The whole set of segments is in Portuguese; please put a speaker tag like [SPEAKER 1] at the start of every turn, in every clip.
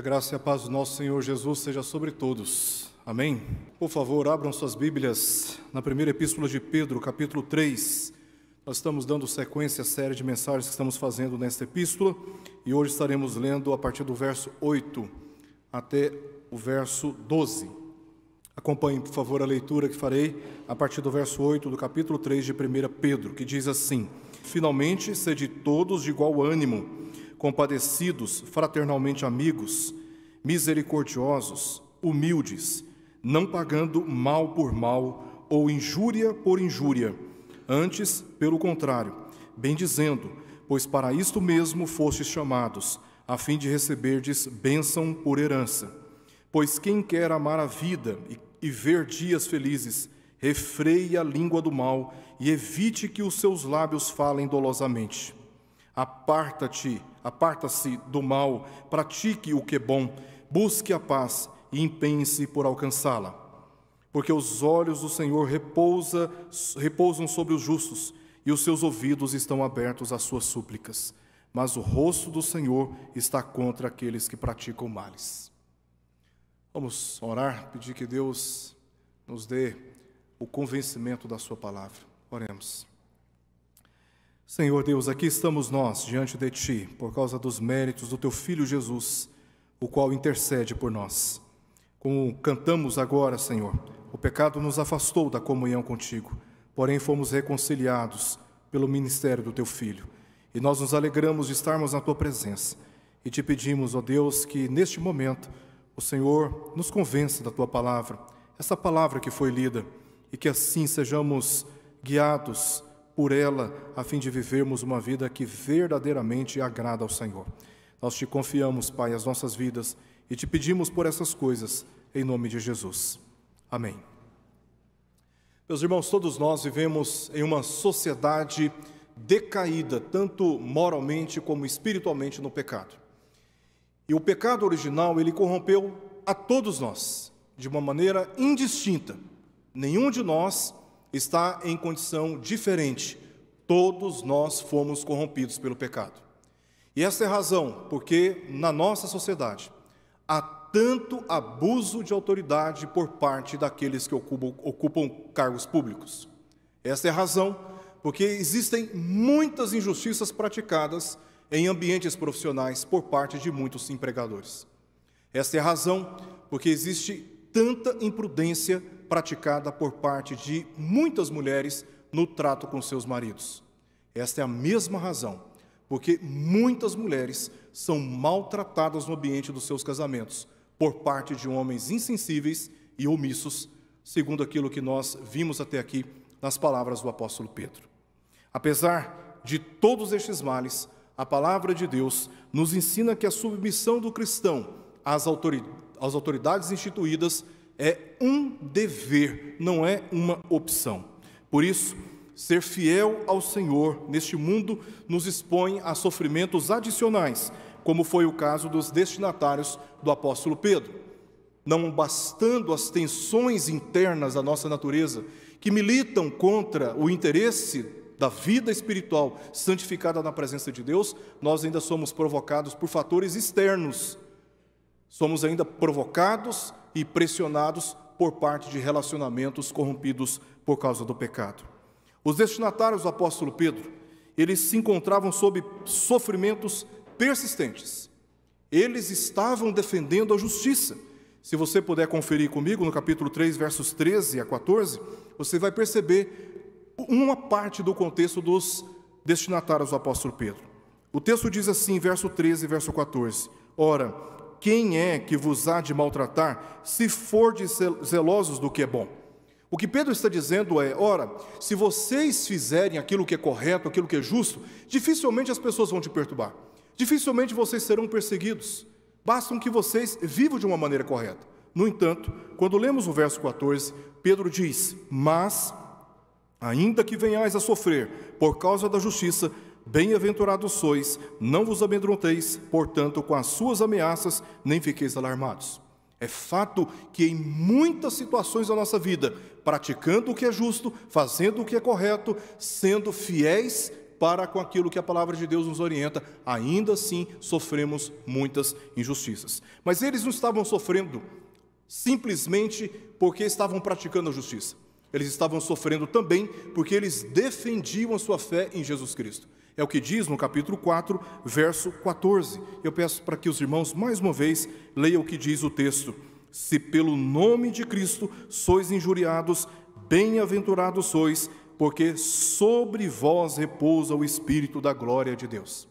[SPEAKER 1] A graça e a paz do nosso Senhor Jesus seja sobre todos. Amém? Por favor, abram suas Bíblias na primeira epístola de Pedro, capítulo 3. Nós estamos dando sequência à série de mensagens que estamos fazendo nesta epístola e hoje estaremos lendo a partir do verso 8 até o verso 12. Acompanhem, por favor, a leitura que farei a partir do verso 8 do capítulo 3 de 1 Pedro, que diz assim: Finalmente, sede todos de igual ânimo, compadecidos, fraternalmente amigos, misericordiosos, humildes, não pagando mal por mal ou injúria por injúria, antes, pelo contrário, bendizendo, pois para isto mesmo fostes chamados, a fim de receberdes bênção por herança. Pois quem quer amar a vida e ver dias felizes, refreie a língua do mal e evite que os seus lábios falem dolosamente. Aparta-se do mal, pratique o que é bom, busque a paz e empenhe-se por alcançá-la. Porque os olhos do Senhor repousam sobre os justos, e os seus ouvidos estão abertos às suas súplicas. Mas o rosto do Senhor está contra aqueles que praticam males. Vamos orar, pedir que Deus nos dê o convencimento da sua palavra. Oremos. Senhor Deus, aqui estamos nós diante de Ti, por causa dos méritos do Teu Filho Jesus, o qual intercede por nós. Como cantamos agora, Senhor, o pecado nos afastou da comunhão contigo, porém fomos reconciliados pelo ministério do Teu Filho. E nós nos alegramos de estarmos na Tua presença. E Te pedimos, ó Deus, que neste momento o Senhor nos convença da Tua palavra, essa palavra que foi lida, e que assim sejamos guiados por ela, a fim de vivermos uma vida que verdadeiramente agrada ao Senhor. Nós Te confiamos, Pai, as nossas vidas, e Te pedimos por essas coisas, em nome de Jesus. Amém. Meus irmãos, todos nós vivemos em uma sociedade decaída, tanto moralmente como espiritualmente no pecado. E o pecado original, ele corrompeu a todos nós, de uma maneira indistinta. Nenhum de nós está em condição diferente. Todos nós fomos corrompidos pelo pecado. E essa é a razão porque na nossa sociedade há tanto abuso de autoridade por parte daqueles que ocupam cargos públicos. Essa é a razão porque existem muitas injustiças praticadas em ambientes profissionais por parte de muitos empregadores. Essa é a razão porque existe tanta imprudência praticada por parte de muitas mulheres no trato com seus maridos. Esta é a mesma razão, porque muitas mulheres são maltratadas no ambiente dos seus casamentos, por parte de homens insensíveis e omissos, segundo aquilo que nós vimos até aqui nas palavras do apóstolo Pedro. Apesar de todos estes males, a palavra de Deus nos ensina que a submissão do cristão às autoridades instituídas é um dever, não é uma opção. Por isso, ser fiel ao Senhor neste mundo nos expõe a sofrimentos adicionais, como foi o caso dos destinatários do apóstolo Pedro. Não bastando as tensões internas da nossa natureza, que militam contra o interesse da vida espiritual santificada na presença de Deus, nós ainda somos provocados por fatores externos. Somos ainda provocados e pressionados por parte de relacionamentos corrompidos por causa do pecado. Os destinatários do apóstolo Pedro, eles se encontravam sob sofrimentos persistentes. Eles estavam defendendo a justiça. Se você puder conferir comigo no capítulo 3, versos 13 a 14, você vai perceber uma parte do contexto dos destinatários do apóstolo Pedro. O texto diz assim, verso 13 e verso 14: Ora, quem é que vos há de maltratar, se fordes zelosos do que é bom? O que Pedro está dizendo é, ora, se vocês fizerem aquilo que é correto, aquilo que é justo, dificilmente as pessoas vão te perturbar. Dificilmente vocês serão perseguidos. Basta que vocês vivam de uma maneira correta. No entanto, quando lemos o verso 14, Pedro diz, mas, ainda que venhais a sofrer por causa da justiça, bem-aventurados sois, não vos amedronteis, portanto, com as suas ameaças, nem fiqueis alarmados. É fato que em muitas situações da nossa vida, praticando o que é justo, fazendo o que é correto, sendo fiéis, para com aquilo que a palavra de Deus nos orienta, ainda assim sofremos muitas injustiças. Mas eles não estavam sofrendo simplesmente porque estavam praticando a justiça. Eles estavam sofrendo também porque eles defendiam a sua fé em Jesus Cristo. É o que diz no capítulo 4, verso 14. Eu peço para que os irmãos, mais uma vez, leiam o que diz o texto. Se pelo nome de Cristo sois injuriados, bem-aventurados sois, porque sobre vós repousa o Espírito da glória de Deus.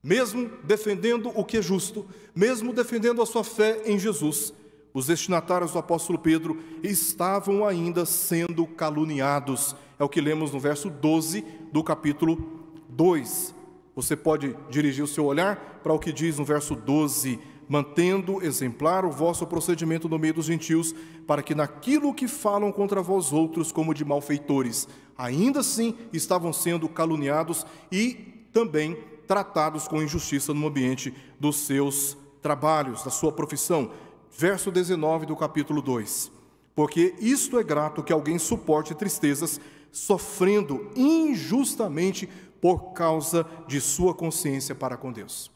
[SPEAKER 1] Mesmo defendendo o que é justo, mesmo defendendo a sua fé em Jesus, os destinatários do apóstolo Pedro estavam ainda sendo caluniados. É o que lemos no verso 12 do capítulo 2. Você pode dirigir o seu olhar para o que diz no verso 12: mantendo exemplar o vosso procedimento no meio dos gentios, para que naquilo que falam contra vós outros como de malfeitores, ainda assim estavam sendo caluniados e também tratados com injustiça no ambiente dos seus trabalhos, da sua profissão. Verso 19 do capítulo 2. Porque isto é grato que alguém suporte tristezas, sofrendo injustamente por causa de sua consciência para com Deus.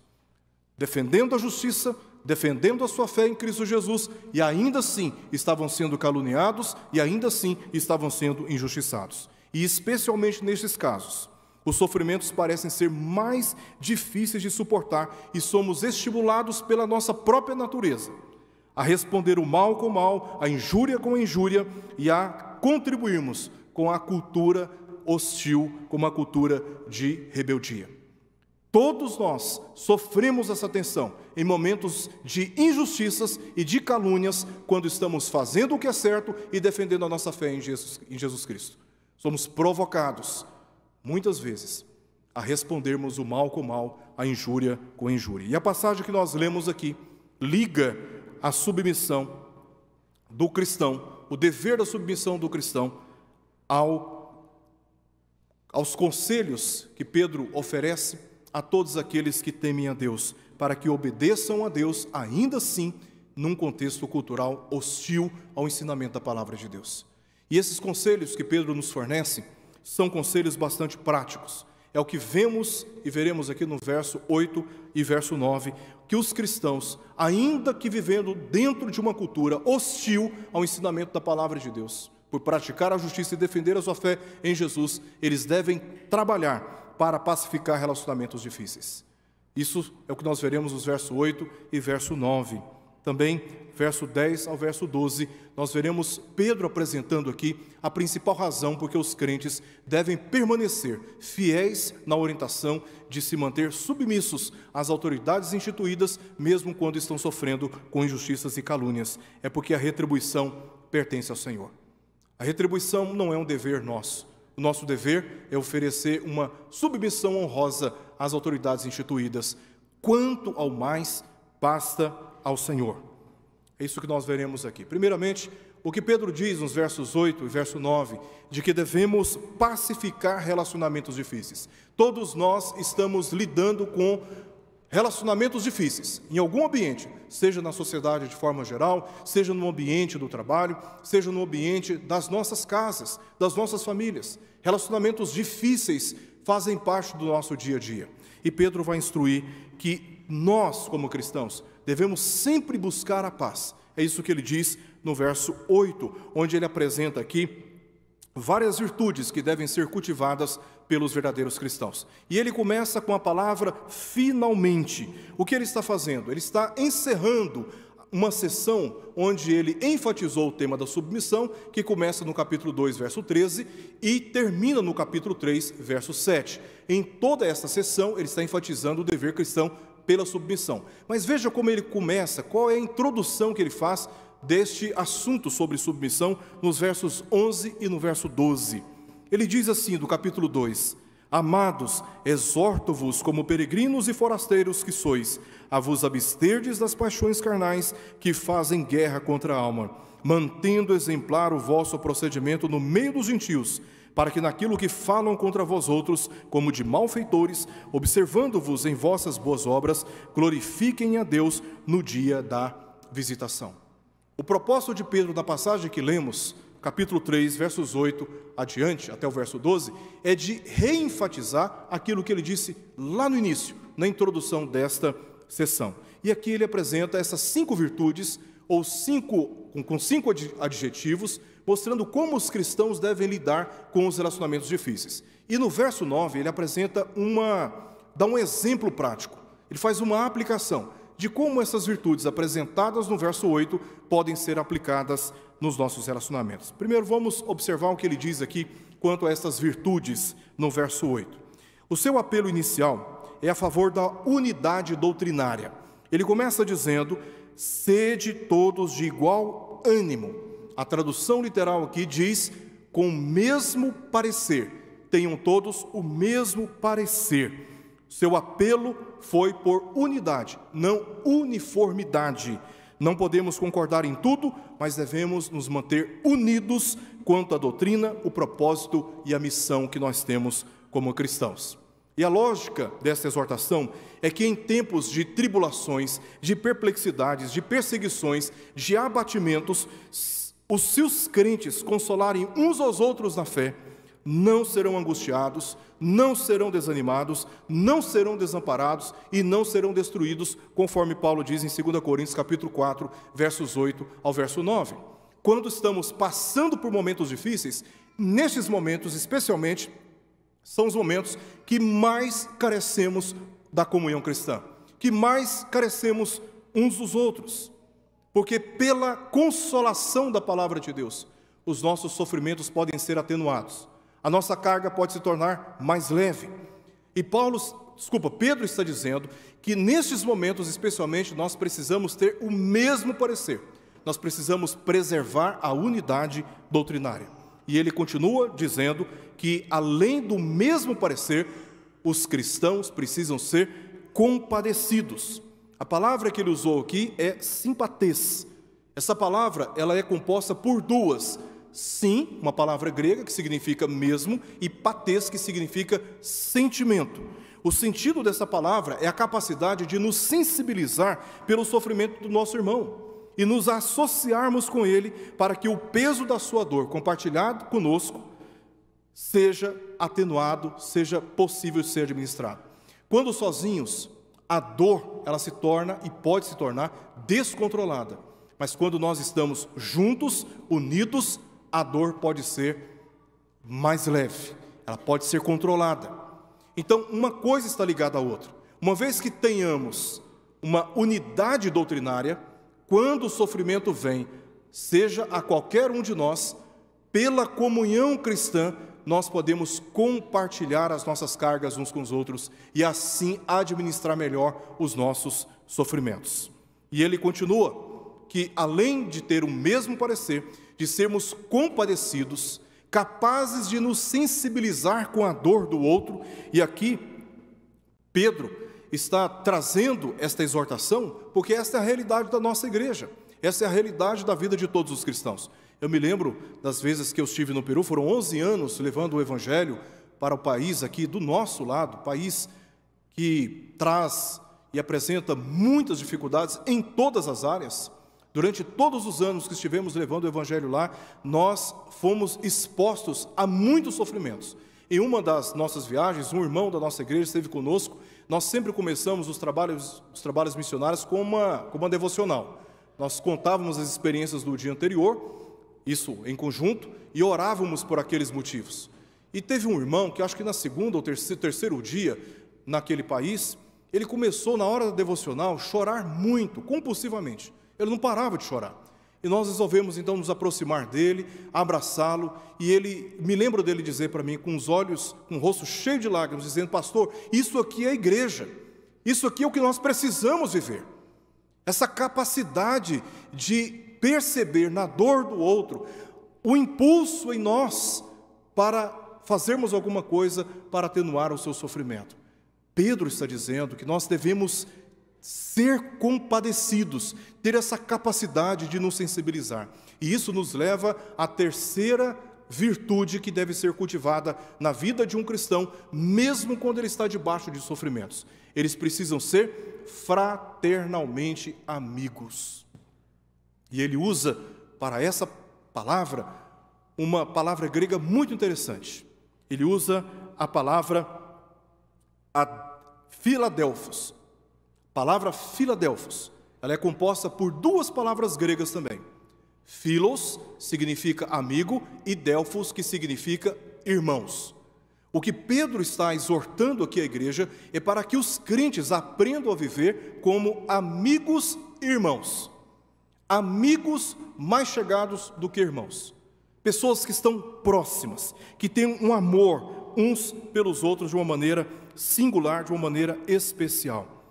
[SPEAKER 1] Defendendo a justiça, defendendo a sua fé em Cristo Jesus, e ainda assim estavam sendo caluniados, e ainda assim estavam sendo injustiçados. E especialmente nestes casos, os sofrimentos parecem ser mais difíceis de suportar, e somos estimulados pela nossa própria natureza a responder o mal com o mal, a injúria com a injúria, e a contribuirmos com a cultura hostil, com uma cultura de rebeldia. Todos nós sofremos essa tensão em momentos de injustiças e de calúnias, quando estamos fazendo o que é certo e defendendo a nossa fé em Jesus Cristo. Somos provocados, muitas vezes, a respondermos o mal com o mal, a injúria com a injúria. E a passagem que nós lemos aqui liga a submissão do cristão, o dever da submissão do cristão aos conselhos que Pedro oferece a todos aqueles que temem a Deus, para que obedeçam a Deus, ainda assim, num contexto cultural hostil ao ensinamento da palavra de Deus. E esses conselhos que Pedro nos fornece são conselhos bastante práticos. É o que vemos e veremos aqui no verso 8 e verso 9, que os cristãos, ainda que vivendo dentro de uma cultura hostil ao ensinamento da palavra de Deus, por praticar a justiça e defender a sua fé em Jesus, eles devem trabalhar para pacificar relacionamentos difíceis. Isso é o que nós veremos nos versos 8 e verso 9. Também, verso 10 ao verso 12, nós veremos Pedro apresentando aqui a principal razão por que os crentes devem permanecer fiéis na orientação de se manter submissos às autoridades instituídas, mesmo quando estão sofrendo com injustiças e calúnias. É porque a retribuição pertence ao Senhor. A retribuição não é um dever nosso. O nosso dever é oferecer uma submissão honrosa às autoridades instituídas. Quanto ao mais, basta ao Senhor. É isso que nós veremos aqui. Primeiramente, o que Pedro diz nos versos 8 e verso 9, de que devemos pacificar relacionamentos difíceis. Todos nós estamos lidando com relacionamentos difíceis, em algum ambiente, seja na sociedade de forma geral, seja no ambiente do trabalho, seja no ambiente das nossas casas, das nossas famílias. Relacionamentos difíceis fazem parte do nosso dia a dia. E Pedro vai instruir que nós, como cristãos, devemos sempre buscar a paz. É isso que ele diz no verso 8, onde ele apresenta aqui várias virtudes que devem ser cultivadas pelos verdadeiros cristãos. E ele começa com a palavra finalmente. O que ele está fazendo? Ele está encerrando uma sessão onde ele enfatizou o tema da submissão, que começa no capítulo 2, verso 13, e termina no capítulo 3, verso 7. Em toda essa sessão, ele está enfatizando o dever cristão pela submissão. Mas veja como ele começa, qual é a introdução que ele faz deste assunto sobre submissão, nos versos 11 e no verso 12. Ele diz assim, do capítulo 2: Amados, exorto-vos como peregrinos e forasteiros que sois, a vos absterdes das paixões carnais que fazem guerra contra a alma, mantendo exemplar o vosso procedimento no meio dos gentios, para que naquilo que falam contra vós outros, como de malfeitores, observando-vos em vossas boas obras, glorifiquem a Deus no dia da visitação. O propósito de Pedro, na passagem que lemos, capítulo 3, versos 8 adiante, até o verso 12, é de reenfatizar aquilo que ele disse lá no início, na introdução desta sessão. E aqui ele apresenta essas 5 virtudes, ou com 5 adjetivos, mostrando como os cristãos devem lidar com os relacionamentos difíceis. E no verso 9, ele apresenta dá um exemplo prático. Ele faz uma aplicação de como essas virtudes apresentadas no verso 8 podem ser aplicadas nos nossos relacionamentos. Primeiro, vamos observar o que ele diz aqui quanto a essas virtudes no verso 8. O seu apelo inicial é a favor da unidade doutrinária. Ele começa dizendo: sede todos de igual ânimo. A tradução literal aqui diz: com o mesmo parecer. Tenham todos o mesmo parecer. Seu apelo foi por unidade, não uniformidade. Não podemos concordar em tudo, mas devemos nos manter unidos quanto à doutrina, o propósito e a missão que nós temos como cristãos. E a lógica dessa exortação é que em tempos de tribulações, de perplexidades, de perseguições, de abatimentos, se os crentes consolarem uns aos outros na fé, não serão angustiados, não serão desanimados, não serão desamparados e não serão destruídos, conforme Paulo diz em 2 Coríntios capítulo 4, versos 8 ao verso 9. Quando estamos passando por momentos difíceis, nestes momentos especialmente, são os momentos que mais carecemos da comunhão cristã, que mais carecemos uns dos outros, porque pela consolação da palavra de Deus, os nossos sofrimentos podem ser atenuados. A nossa carga pode se tornar mais leve. E Pedro está dizendo que nestes momentos, especialmente, nós precisamos ter o mesmo parecer. Nós precisamos preservar a unidade doutrinária. E ele continua dizendo que, além do mesmo parecer, os cristãos precisam ser compadecidos. A palavra que ele usou aqui é simpatês. Essa palavra ela é composta por duas. Sim, uma palavra grega que significa mesmo, e patês, que significa sentimento. O sentido dessa palavra é a capacidade de nos sensibilizar pelo sofrimento do nosso irmão e nos associarmos com ele para que o peso da sua dor compartilhado conosco seja atenuado, seja possível de ser administrado. Quando sozinhos, a dor ela se torna e pode se tornar descontrolada, mas quando nós estamos juntos, unidos, a dor pode ser mais leve, ela pode ser controlada. Então, uma coisa está ligada à outra. Uma vez que tenhamos uma unidade doutrinária, quando o sofrimento vem, seja a qualquer um de nós, pela comunhão cristã, nós podemos compartilhar as nossas cargas uns com os outros e assim administrar melhor os nossos sofrimentos. E ele continua que, além de ter o mesmo parecer, de sermos compadecidos, capazes de nos sensibilizar com a dor do outro, e aqui Pedro está trazendo esta exortação, porque esta é a realidade da nossa igreja, essa é a realidade da vida de todos os cristãos. Eu me lembro das vezes que eu estive no Peru, foram 11 anos levando o evangelho para o país aqui do nosso lado, país que traz e apresenta muitas dificuldades em todas as áreas. Durante todos os anos que estivemos levando o evangelho lá, nós fomos expostos a muitos sofrimentos. Em uma das nossas viagens, um irmão da nossa igreja esteve conosco. Nós sempre começamos os trabalhos missionários com uma devocional. Nós contávamos as experiências do dia anterior, isso em conjunto, e orávamos por aqueles motivos. E teve um irmão que acho que na segunda ou terceiro dia naquele país, ele começou na hora da devocional chorar muito, compulsivamente. Ele não parava de chorar. E nós resolvemos então nos aproximar dele, abraçá-lo, e ele, me lembro dele dizer para mim, com os olhos, com o rosto cheio de lágrimas, dizendo: pastor, isso aqui é a igreja, isso aqui é o que nós precisamos viver. Essa capacidade de perceber na dor do outro o impulso em nós para fazermos alguma coisa para atenuar o seu sofrimento. Pedro está dizendo que nós devemos ser compadecidos, ter essa capacidade de nos sensibilizar. E isso nos leva à terceira virtude que deve ser cultivada na vida de um cristão, mesmo quando ele está debaixo de sofrimentos. Eles precisam ser fraternalmente amigos. E ele usa para essa palavra uma palavra grega muito interessante. Ele usa a palavra Filadelfos. A palavra Filadelfos, ela é composta por duas palavras gregas também. Philos significa amigo e Delphos, que significa irmãos. O que Pedro está exortando aqui à igreja é para que os crentes aprendam a viver como amigos e irmãos. Amigos mais chegados do que irmãos. Pessoas que estão próximas, que têm um amor uns pelos outros de uma maneira singular, de uma maneira especial.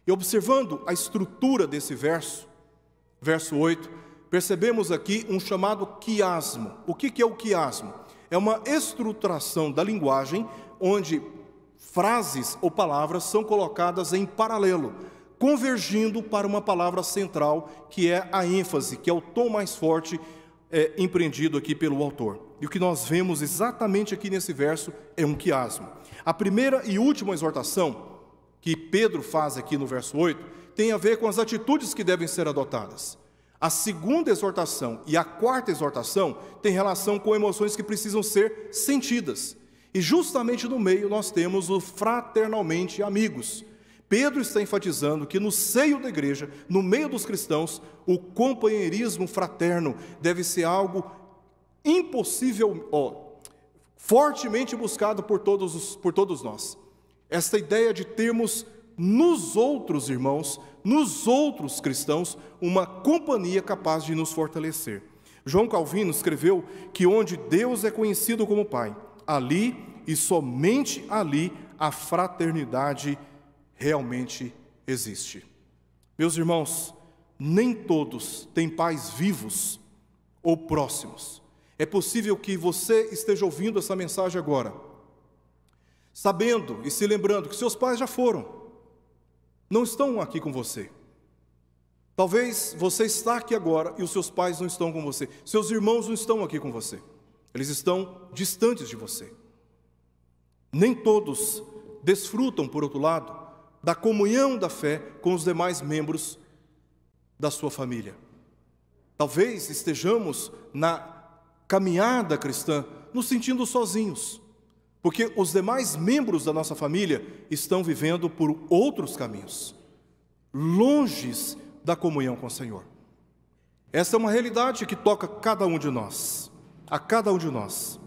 [SPEAKER 1] E observando a estrutura desse verso 8, percebemos aqui um chamado quiasmo. O que é o quiasmo? É uma estruturação da linguagem onde frases ou palavras são colocadas em paralelo, convergindo para uma palavra central, que é a ênfase, que é o tom mais forte empreendido aqui pelo autor. E o que nós vemos exatamente aqui nesse verso é um quiasmo. A primeira e última exortação que Pedro faz aqui no verso 8 tem a ver com as atitudes que devem ser adotadas. A segunda exortação e a quarta exortação têm relação com emoções que precisam ser sentidas. E justamente no meio nós temos o fraternalmente amigos. Pedro está enfatizando que no seio da igreja, no meio dos cristãos, o companheirismo fraterno deve ser algo impossível, fortemente buscado por todos nós. Esta ideia de termos nos outros irmãos, nos outros cristãos, uma companhia capaz de nos fortalecer. João Calvino escreveu que onde Deus é conhecido como Pai, ali e somente ali a fraternidade realmente existe. Meus irmãos, nem todos têm pais vivos ou próximos. É possível que você esteja ouvindo essa mensagem agora, sabendo e se lembrando que seus pais já foram, não estão aqui com você. Talvez você está aqui agora e os seus pais não estão com você. Seus irmãos não estão aqui com você. Eles estão distantes de você. Nem todos desfrutam, por outro lado, da comunhão da fé com os demais membros da sua família. Talvez estejamos na caminhada cristã nos sentindo sozinhos, porque os demais membros da nossa família estão vivendo por outros caminhos, longes da comunhão com o Senhor. Essa é uma realidade que toca cada um de nós, a cada um de nós.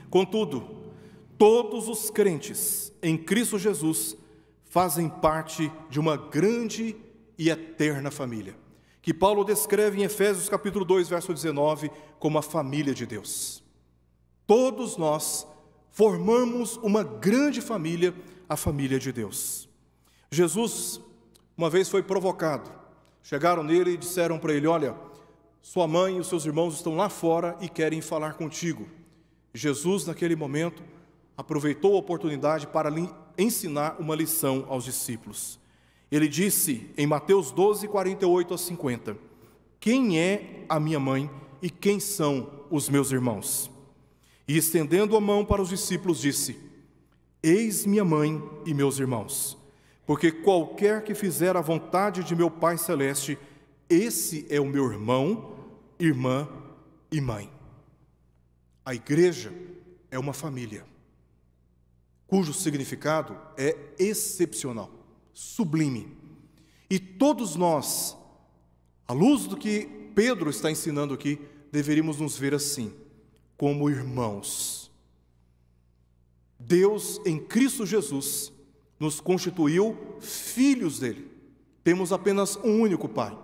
[SPEAKER 1] Contudo, todos os crentes em Cristo Jesus fazem parte de uma grande e eterna família, que Paulo descreve em Efésios capítulo 2, verso 19, como a família de Deus. Todos nós formamos uma grande família, a família de Deus. Jesus, uma vez foi provocado. Chegaram nele e disseram para ele: olha, sua mãe e os seus irmãos estão lá fora e querem falar contigo. Jesus, naquele momento, aproveitou a oportunidade para lhe ensinar uma lição aos discípulos. Ele disse em Mateus 12, 48 a 50, quem é a minha mãe e quem são os meus irmãos? E estendendo a mão para os discípulos disse, eis minha mãe e meus irmãos, porque qualquer que fizer a vontade de meu Pai Celeste, esse é o meu irmão, irmã e mãe. A igreja é uma família, cujo significado é excepcional, sublime. E todos nós, à luz do que Pedro está ensinando aqui, deveríamos nos ver assim, como irmãos. Deus, em Cristo Jesus, nos constituiu filhos dele. Temos apenas um único Pai.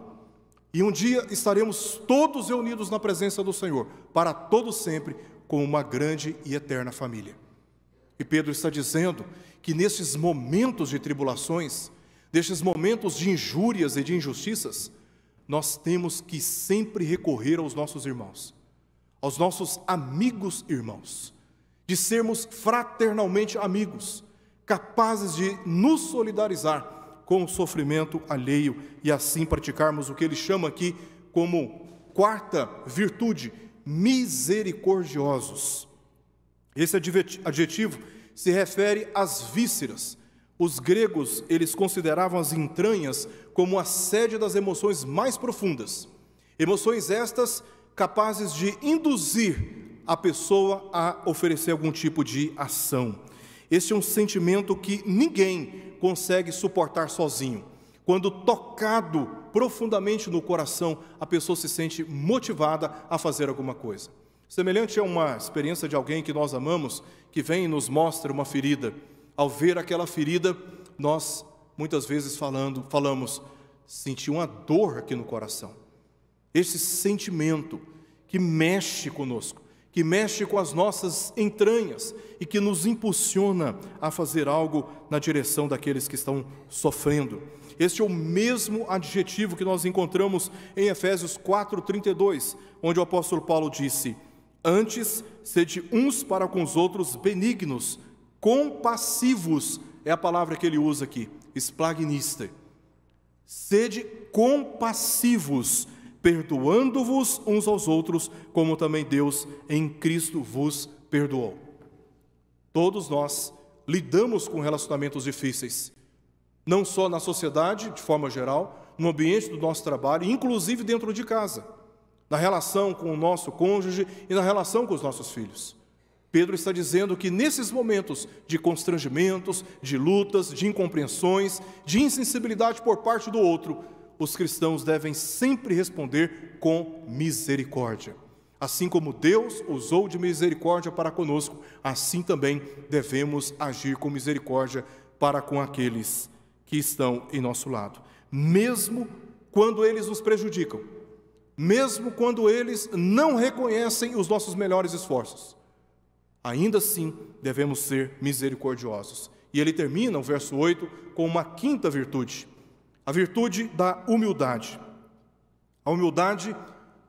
[SPEAKER 1] E um dia estaremos todos reunidos na presença do Senhor, para todo sempre, como uma grande e eterna família. E Pedro está dizendo que nesses momentos de tribulações, nesses momentos de injúrias e de injustiças, nós temos que sempre recorrer aos nossos irmãos, aos nossos amigos irmãos, de sermos fraternalmente amigos, capazes de nos solidarizar com o sofrimento alheio e assim praticarmos o que ele chama aqui como quarta virtude, misericordiosos. Esse adjetivo se refere às vísceras. Os gregos, eles consideravam as entranhas como a sede das emoções mais profundas. Emoções estas capazes de induzir a pessoa a oferecer algum tipo de ação. Este é um sentimento que ninguém consegue suportar sozinho. Quando tocado profundamente no coração, a pessoa se sente motivada a fazer alguma coisa. Semelhante a uma experiência de alguém que nós amamos, que vem e nos mostra uma ferida. Ao ver aquela ferida, nós muitas vezes falamos, senti uma dor aqui no coração. Esse sentimento que mexe conosco, que mexe com as nossas entranhas e que nos impulsiona a fazer algo na direção daqueles que estão sofrendo. Este é o mesmo adjetivo que nós encontramos em Efésios 4:32, onde o apóstolo Paulo disse: antes, sede uns para com os outros benignos, compassivos, é a palavra que ele usa aqui, splagnister. Sede compassivos, perdoando-vos uns aos outros, como também Deus em Cristo vos perdoou. Todos nós lidamos com relacionamentos difíceis, não só na sociedade, de forma geral, no ambiente do nosso trabalho, inclusive dentro de casa, na relação com o nosso cônjuge e na relação com os nossos filhos. Pedro está dizendo que nesses momentos de constrangimentos, de lutas, de incompreensões, de insensibilidade por parte do outro, os cristãos devem sempre responder com misericórdia. Assim como Deus usou de misericórdia para conosco, assim também devemos agir com misericórdia para com aqueles que estão em nosso lado. Mesmo quando eles nos prejudicam, mesmo quando eles não reconhecem os nossos melhores esforços, ainda assim devemos ser misericordiosos. E ele termina o verso 8 com uma quinta virtude, a virtude da humildade. A humildade,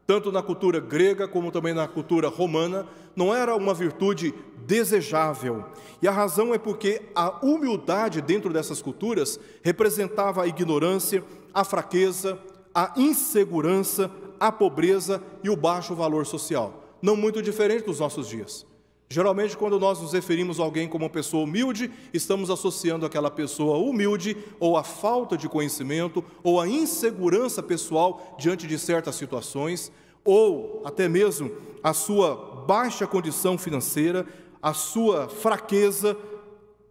[SPEAKER 1] tanto na cultura grega como também na cultura romana, não era uma virtude desejável. E a razão é porque a humildade dentro dessas culturas representava a ignorância, a fraqueza, a insegurança, a pobreza e o baixo valor social. Não muito diferente dos nossos dias. Geralmente, quando nós nos referimos a alguém como uma pessoa humilde, estamos associando aquela pessoa humilde ou a falta de conhecimento ou a insegurança pessoal diante de certas situações, ou até mesmo a sua baixa condição financeira, a sua fraqueza,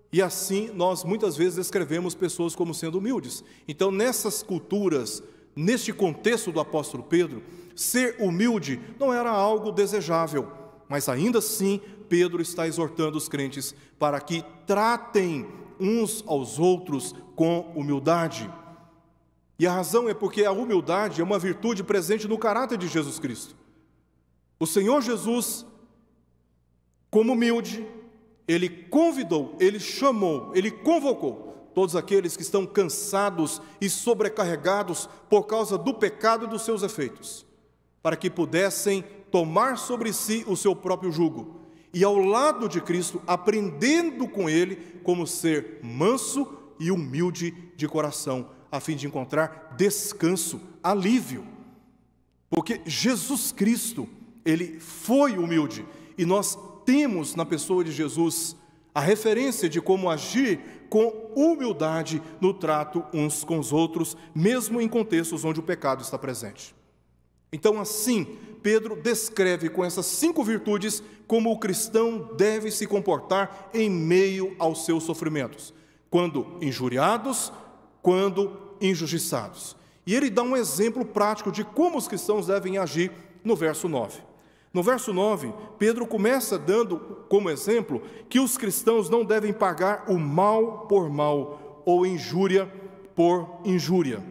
[SPEAKER 1] e assim nós muitas vezes descrevemos pessoas como sendo humildes. Então, nessas culturas, neste contexto do apóstolo Pedro, ser humilde não era algo desejável, mas ainda assim Pedro está exortando os crentes para que tratem uns aos outros com humildade. E a razão é porque a humildade é uma virtude presente no caráter de Jesus Cristo. O Senhor Jesus, como humilde, Ele convidou, Ele chamou, Ele convocou todos aqueles que estão cansados e sobrecarregados por causa do pecado e dos seus efeitos, para que pudessem tomar sobre si o seu próprio jugo, e ao lado de Cristo, aprendendo com Ele como ser manso e humilde de coração, a fim de encontrar descanso, alívio. Porque Jesus Cristo, Ele foi humilde, e nós temos na pessoa de Jesus a referência de como agir com humildade no trato uns com os outros, mesmo em contextos onde o pecado está presente. Então, assim, Pedro descreve com essas 5 virtudes como o cristão deve se comportar em meio aos seus sofrimentos, quando injuriados, quando injustiçados. E ele dá um exemplo prático de como os cristãos devem agir no verso 9. No verso 9, Pedro começa dando como exemplo que os cristãos não devem pagar o mal por mal ou injúria por injúria.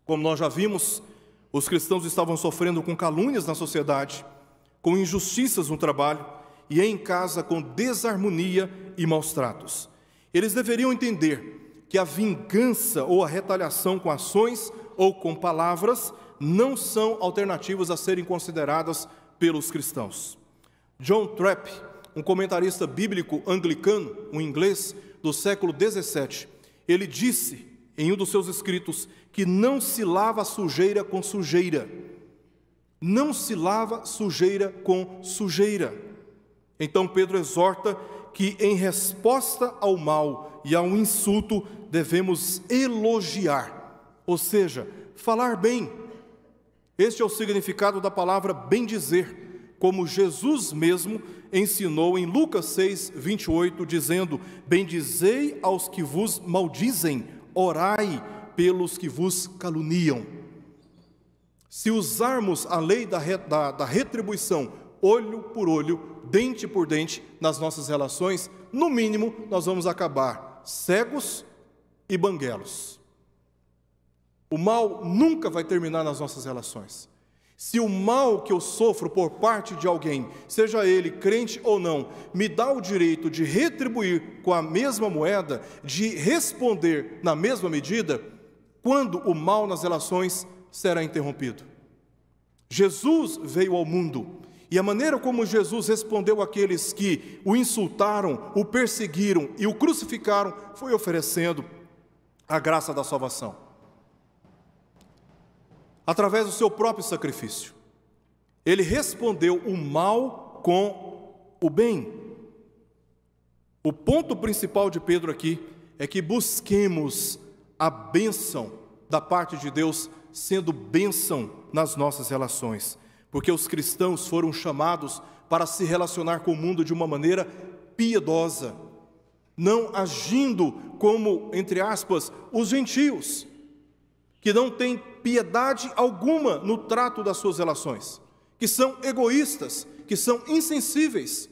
[SPEAKER 1] Como nós já vimos, os cristãos estavam sofrendo com calúnias na sociedade, com injustiças no trabalho e em casa com desarmonia e maus tratos. Eles deveriam entender que a vingança ou a retaliação com ações ou com palavras não são alternativas a serem consideradas pelos cristãos. John Trapp, um comentarista bíblico anglicano, um inglês do século 17, ele disse em um dos seus escritos que não se lava sujeira com sujeira. Não se lava sujeira com sujeira. Então Pedro exorta que em resposta ao mal e ao insulto devemos elogiar, ou seja, falar bem, Este é o significado da palavra bendizer, como Jesus mesmo ensinou em Lucas 6, 28, dizendo: bendizei aos que vos maldizem, orai pelos que vos caluniam. Se usarmos a lei da retribuição, olho por olho, dente por dente, nas nossas relações, no mínimo nós vamos acabar cegos e banguelos. O mal nunca vai terminar nas nossas relações. Se o mal que eu sofro por parte de alguém, seja ele crente ou não, me dá o direito de retribuir com a mesma moeda, de responder na mesma medida, quando o mal nas relações será interrompido? Jesus veio ao mundo, e a maneira como Jesus respondeu àqueles que o insultaram, o perseguiram e o crucificaram, foi oferecendo a graça da salvação, através do seu próprio sacrifício. Ele respondeu o mal com o bem. O ponto principal de Pedro aqui é que busquemos a bênção da parte de Deus, sendo bênção nas nossas relações, porque os cristãos foram chamados para se relacionar com o mundo de uma maneira piedosa, não agindo como, entre aspas, os gentios, que não têm piedade alguma no trato das suas relações, que são egoístas, que são insensíveis.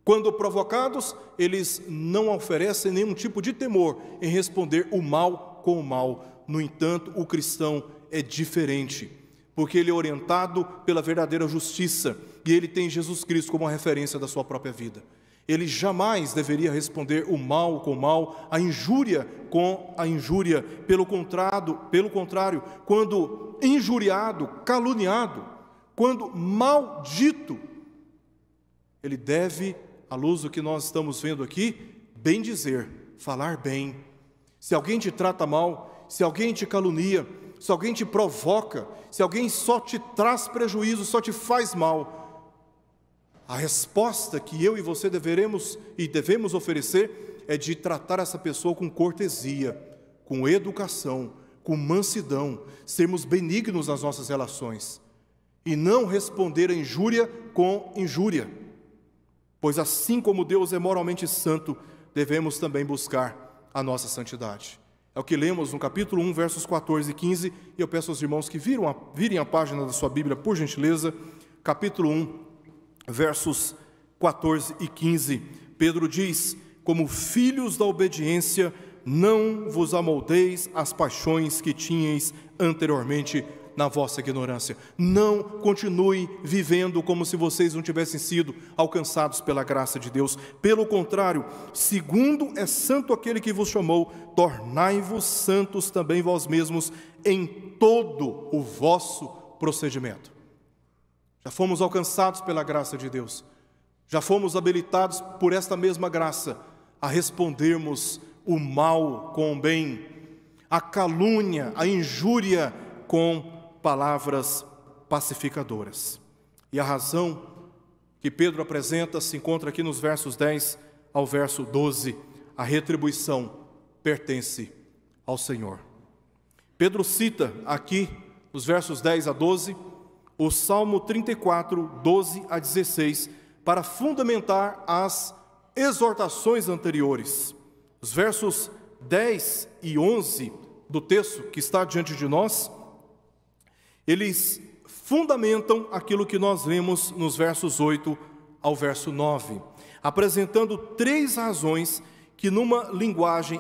[SPEAKER 1] Quando provocados, eles não oferecem nenhum tipo de temor em responder o mal com o mal. No entanto, o cristão é diferente, porque ele é orientado pela verdadeira justiça, e ele tem Jesus Cristo como a referência da sua própria vida. Ele jamais deveria responder o mal com o mal, a injúria com a injúria. Pelo contrário, quando injuriado, caluniado, quando maldito, ele deve, à luz do que nós estamos vendo aqui, bem dizer, falar bem. Se alguém te trata mal, se alguém te calunia, se alguém te provoca, se alguém só te traz prejuízo, só te faz mal, a resposta que eu e você devemos oferecer é de tratar essa pessoa com cortesia, com educação, com mansidão, sermos benignos nas nossas relações e não responder a injúria com injúria, pois assim como Deus é moralmente santo, devemos também buscar a nossa santidade. É o que lemos no capítulo 1, versos 14 e 15, e eu peço aos irmãos que virem a página da sua Bíblia, por gentileza, capítulo 1, versos 14 e 15, Pedro diz: como filhos da obediência, não vos amoldeis às paixões que tinhais anteriormente na vossa ignorância. Não continue vivendo como se vocês não tivessem sido alcançados pela graça de Deus. Pelo contrário, segundo é santo aquele que vos chamou, tornai-vos santos também vós mesmos em todo o vosso procedimento. Já fomos alcançados pela graça de Deus, já fomos habilitados por esta mesma graça a respondermos o mal com o bem, a calúnia, a injúria com palavras pacificadoras. E a razão que Pedro apresenta se encontra aqui nos versos 10 ao verso 12, a retribuição pertence ao Senhor. Pedro cita aqui, nos versos 10 a 12, o Salmo 34, 12 a 16, para fundamentar as exortações anteriores. Os versos 10 e 11 do texto que está diante de nós, eles fundamentam aquilo que nós lemos nos versos 8 ao verso 9, apresentando três razões que numa linguagem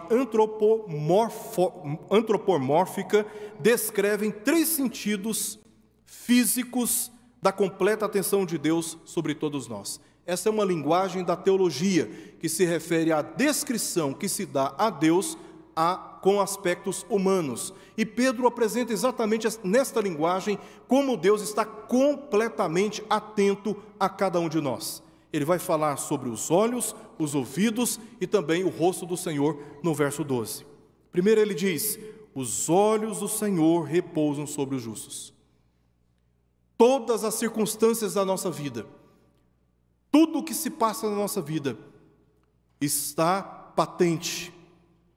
[SPEAKER 1] antropomórfica descrevem três sentidos físicos da completa atenção de Deus sobre todos nós. Essa é uma linguagem da teologia, que se refere à descrição que se dá a Deus com aspectos humanos. E Pedro apresenta exatamente nesta linguagem como Deus está completamente atento a cada um de nós. Ele vai falar sobre os olhos, os ouvidos e também o rosto do Senhor no verso 12. Primeiro ele diz: os olhos do Senhor repousam sobre os justos. Todas as circunstâncias da nossa vida, tudo o que se passa na nossa vida está patente,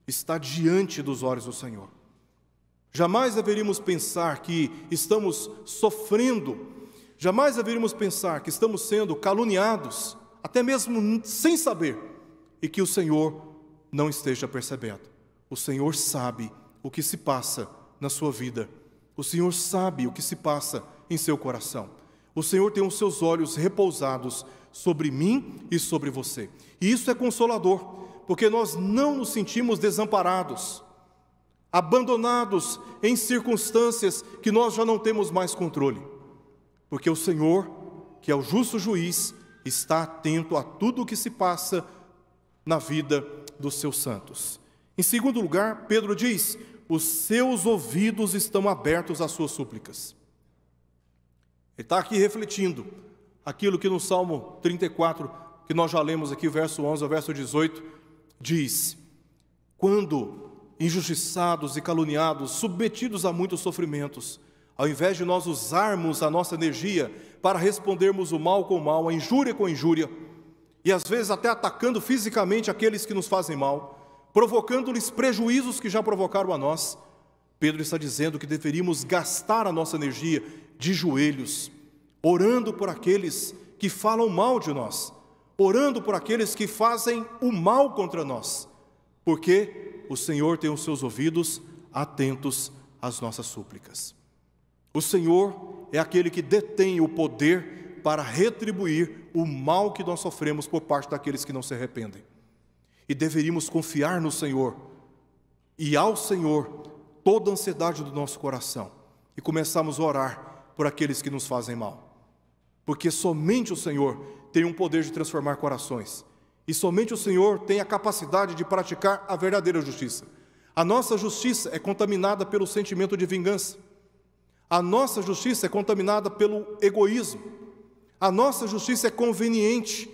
[SPEAKER 1] está diante dos olhos do Senhor. Jamais deveríamos pensar que estamos sofrendo, jamais deveríamos pensar que estamos sendo caluniados, até mesmo sem saber, e que o Senhor não esteja percebendo. O Senhor sabe o que se passa na sua vida. O Senhor sabe o que se passa em seu coração. O Senhor tem os seus olhos repousados sobre mim e sobre você. E isso é consolador, porque nós não nos sentimos desamparados, abandonados em circunstâncias que nós já não temos mais controle. Porque o Senhor, que é o justo juiz, está atento a tudo o que se passa na vida dos seus santos. Em segundo lugar, Pedro diz: os seus ouvidos estão abertos às suas súplicas. Ele está aqui refletindo aquilo que no Salmo 34, que nós já lemos aqui, verso 11 ao verso 18, diz: quando injustiçados e caluniados, submetidos a muitos sofrimentos, ao invés de nós usarmos a nossa energia para respondermos o mal com o mal, a injúria com a injúria, e às vezes até atacando fisicamente aqueles que nos fazem mal, provocando-lhes prejuízos que já provocaram a nós, Pedro está dizendo que deveríamos gastar a nossa energia de joelhos, orando por aqueles que falam mal de nós, orando por aqueles que fazem o mal contra nós, porque o Senhor tem os seus ouvidos atentos às nossas súplicas. O Senhor é aquele que detém o poder para retribuir o mal que nós sofremos por parte daqueles que não se arrependem. E deveríamos confiar no Senhor e ao Senhor toda a ansiedade do nosso coração e começarmos a orar por aqueles que nos fazem mal. Porque somente o Senhor tem um poder de transformar corações. E somente o Senhor tem a capacidade de praticar a verdadeira justiça. A nossa justiça é contaminada pelo sentimento de vingança. A nossa justiça é contaminada pelo egoísmo. A nossa justiça é conveniente.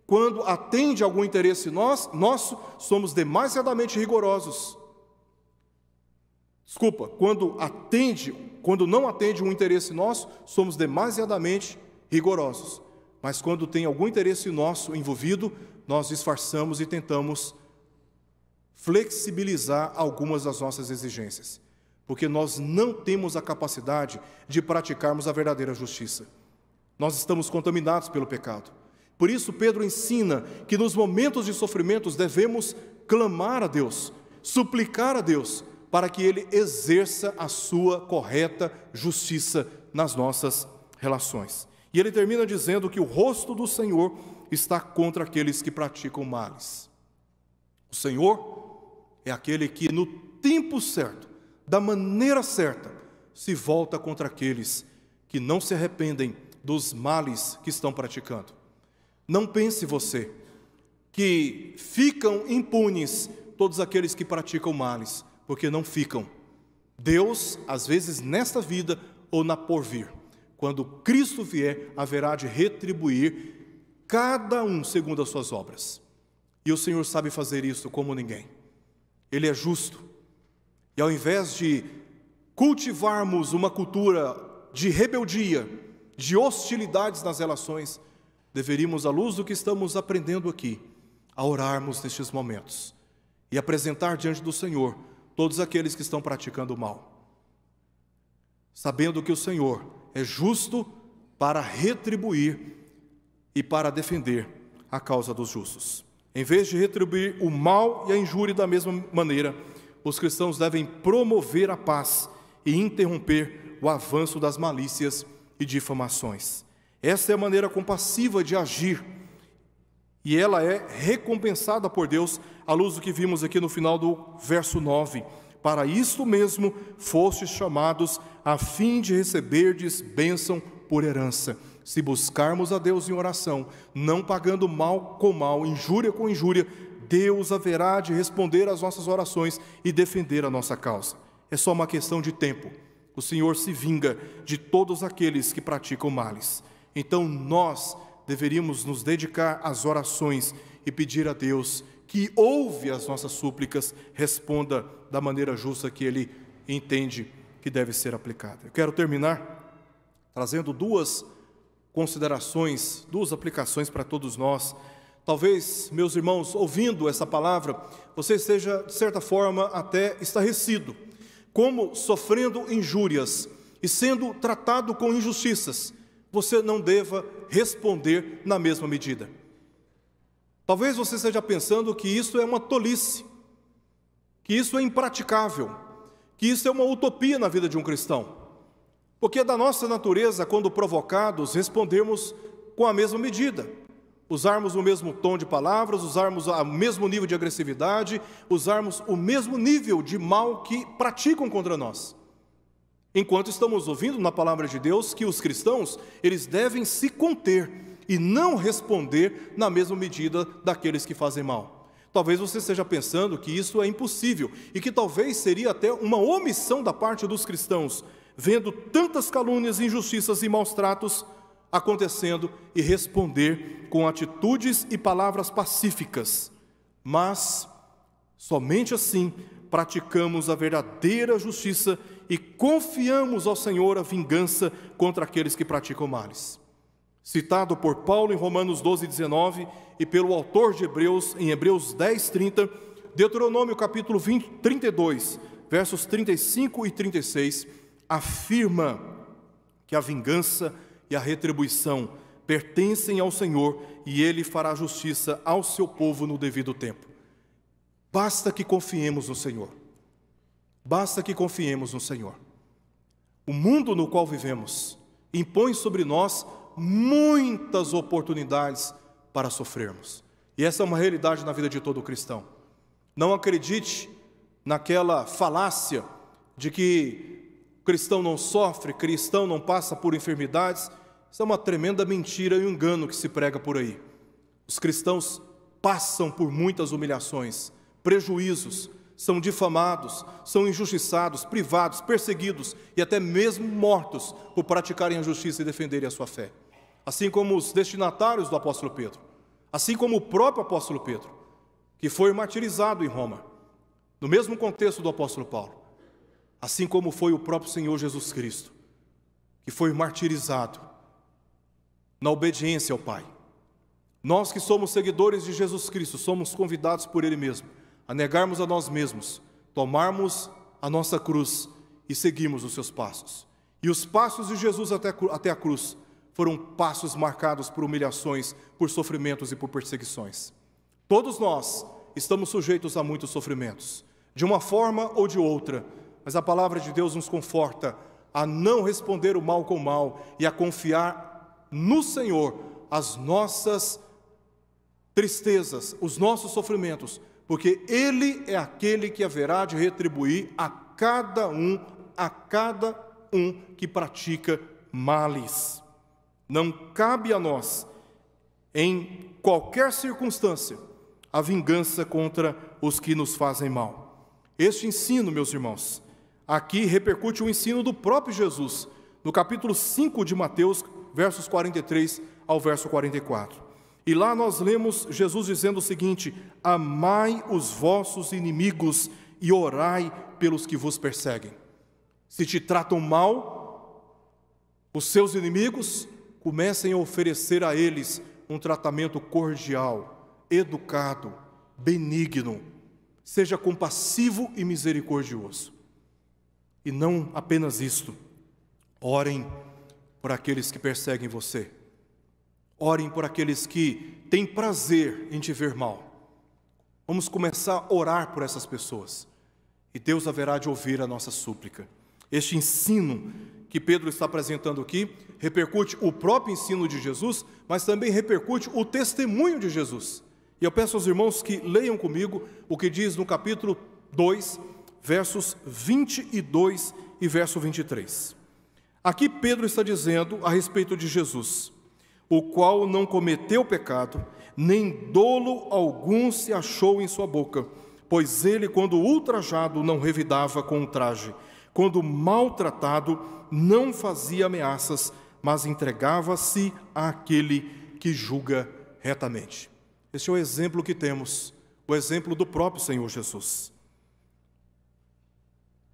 [SPEAKER 1] Quando atende algum interesse nosso, somos demasiadamente rigorosos. Quando não atende um interesse nosso, somos demasiadamente rigorosos. Mas quando tem algum interesse nosso envolvido, nós disfarçamos e tentamos flexibilizar algumas das nossas exigências, porque nós não temos a capacidade de praticarmos a verdadeira justiça. Nós estamos contaminados pelo pecado. Por isso Pedro ensina que nos momentos de sofrimentos devemos clamar a Deus, suplicar a Deus, para que Ele exerça a sua correta justiça nas nossas relações. E ele termina dizendo que o rosto do Senhor está contra aqueles que praticam males. O Senhor é aquele que no tempo certo, da maneira certa, se volta contra aqueles que não se arrependem dos males que estão praticando. Não pense você que ficam impunes todos aqueles que praticam males, porque não ficam. Deus, às vezes nesta vida ou na porvir, quando Cristo vier, haverá de retribuir cada um segundo as suas obras. E o Senhor sabe fazer isso como ninguém. Ele é justo. E ao invés de cultivarmos uma cultura de rebeldia, de hostilidades nas relações, deveríamos, à luz do que estamos aprendendo aqui, a orarmos nestes momentos e apresentar diante do Senhor todos aqueles que estão praticando o mal, sabendo que o Senhor é justo para retribuir e para defender a causa dos justos. Em vez de retribuir o mal e a injúria da mesma maneira, os cristãos devem promover a paz e interromper o avanço das malícias e difamações. Essa é a maneira compassiva de agir, e ela é recompensada por Deus, à luz do que vimos aqui no final do verso 9. Para isto mesmo fostes chamados, a fim de receberdes bênção por herança, se buscarmos a Deus em oração, não pagando mal com mal, injúria com injúria, Deus haverá de responder às nossas orações e defender a nossa causa. É só uma questão de tempo. O Senhor se vinga de todos aqueles que praticam males. Então nós deveríamos nos dedicar às orações e pedir a Deus que ouve as nossas súplicas, responda da maneira justa que Ele entende que deve ser aplicada. Eu quero terminar trazendo duas considerações, duas aplicações para todos nós. Talvez, meus irmãos, ouvindo essa palavra, você esteja, de certa forma, até estarrecido como sofrendo injúrias e sendo tratado com injustiças, você não deva responder na mesma medida. Talvez você esteja pensando que isso é uma tolice, que isso é impraticável, que isso é uma utopia na vida de um cristão. Porque é da nossa natureza, quando provocados, respondermos com a mesma medida. Usarmos o mesmo tom de palavras, usarmos o mesmo nível de agressividade, usarmos o mesmo nível de mal que praticam contra nós. Enquanto estamos ouvindo na palavra de Deus que os cristãos, eles devem se conter e não responder na mesma medida daqueles que fazem mal. Talvez você esteja pensando que isso é impossível e que talvez seria até uma omissão da parte dos cristãos, vendo tantas calúnias, injustiças e maus tratos acontecendo e responder com atitudes e palavras pacíficas. Mas somente assim praticamos a verdadeira justiça e confiamos ao Senhor a vingança contra aqueles que praticam males. Citado por Paulo em Romanos 12:19 e pelo autor de Hebreus em Hebreus 10:30, Deuteronômio capítulo 32, versos 35 e 36, afirma que a vingança e a retribuição pertencem ao Senhor e Ele fará justiça ao seu povo no devido tempo. Basta que confiemos no Senhor. Basta que confiemos no Senhor. O mundo no qual vivemos impõe sobre nós muitas oportunidades para sofrermos. E essa é uma realidade na vida de todo cristão. Não acredite naquela falácia de que cristão não sofre, cristão não passa por enfermidades. Isso é uma tremenda mentira e um engano que se prega por aí. Os cristãos passam por muitas humilhações, prejuízos, são difamados, são injustiçados, privados, perseguidos e até mesmo mortos por praticarem a justiça e defenderem a sua fé. Assim como os destinatários do apóstolo Pedro, assim como o próprio apóstolo Pedro, que foi martirizado em Roma, no mesmo contexto do apóstolo Paulo, assim como foi o próprio Senhor Jesus Cristo, que foi martirizado na obediência ao Pai. Nós que somos seguidores de Jesus Cristo, somos convidados por Ele mesmo a negarmos a nós mesmos, tomarmos a nossa cruz e seguirmos os seus passos. E os passos de Jesus até a cruz foram passos marcados por humilhações, por sofrimentos e por perseguições. Todos nós estamos sujeitos a muitos sofrimentos, de uma forma ou de outra, mas a palavra de Deus nos conforta a não responder o mal com o mal e a confiar no Senhor as nossas tristezas, os nossos sofrimentos, porque Ele é aquele que haverá de retribuir a cada um que pratica males. Não cabe a nós, em qualquer circunstância, a vingança contra os que nos fazem mal. Este ensino, meus irmãos, aqui repercute o ensino do próprio Jesus, no capítulo 5 de Mateus, versos 43 ao verso 44. E lá nós lemos Jesus dizendo o seguinte: amai os vossos inimigos e orai pelos que vos perseguem. Se te tratam mal, os seus inimigos, comecem a oferecer a eles um tratamento cordial, educado, benigno. Seja compassivo e misericordioso. E não apenas isto, orem por aqueles que perseguem você. Orem por aqueles que têm prazer em te ver mal. Vamos começar a orar por essas pessoas. E Deus haverá de ouvir a nossa súplica. Este ensino que Pedro está apresentando aqui repercute o próprio ensino de Jesus, mas também repercute o testemunho de Jesus. E eu peço aos irmãos que leiam comigo o que diz no capítulo 2, versos 22 e verso 23. Aqui Pedro está dizendo a respeito de Jesus: o qual não cometeu pecado, nem dolo algum se achou em sua boca, pois ele, quando ultrajado, não revidava com o traje, quando maltratado, não fazia ameaças, mas entregava-se àquele que julga retamente. Este é o exemplo que temos, o exemplo do próprio Senhor Jesus.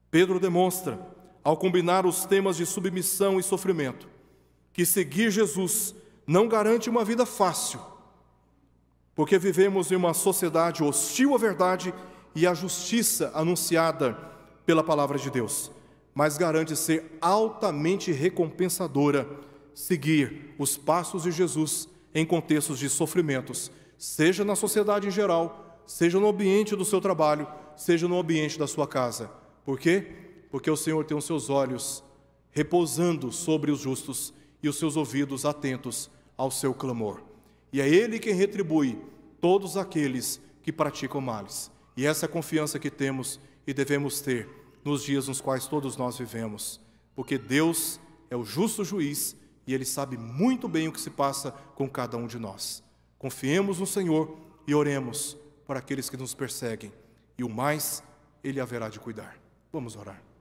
[SPEAKER 1] Pedro demonstra, ao combinar os temas de submissão e sofrimento, que seguir Jesus não garante uma vida fácil, porque vivemos em uma sociedade hostil à verdade e à justiça anunciada pela palavra de Deus, mas garante ser altamente recompensadora seguir os passos de Jesus em contextos de sofrimentos, seja na sociedade em geral, seja no ambiente do seu trabalho, seja no ambiente da sua casa. Por quê? Porque o Senhor tem os seus olhos repousando sobre os justos e os seus ouvidos atentos ao seu clamor. E é Ele quem retribui todos aqueles que praticam males. E essa é a confiança que temos e devemos ter nos dias nos quais todos nós vivemos. Porque Deus é o justo juiz e Ele sabe muito bem o que se passa com cada um de nós. Confiemos no Senhor e oremos por aqueles que nos perseguem. E o mais, Ele haverá de cuidar. Vamos orar.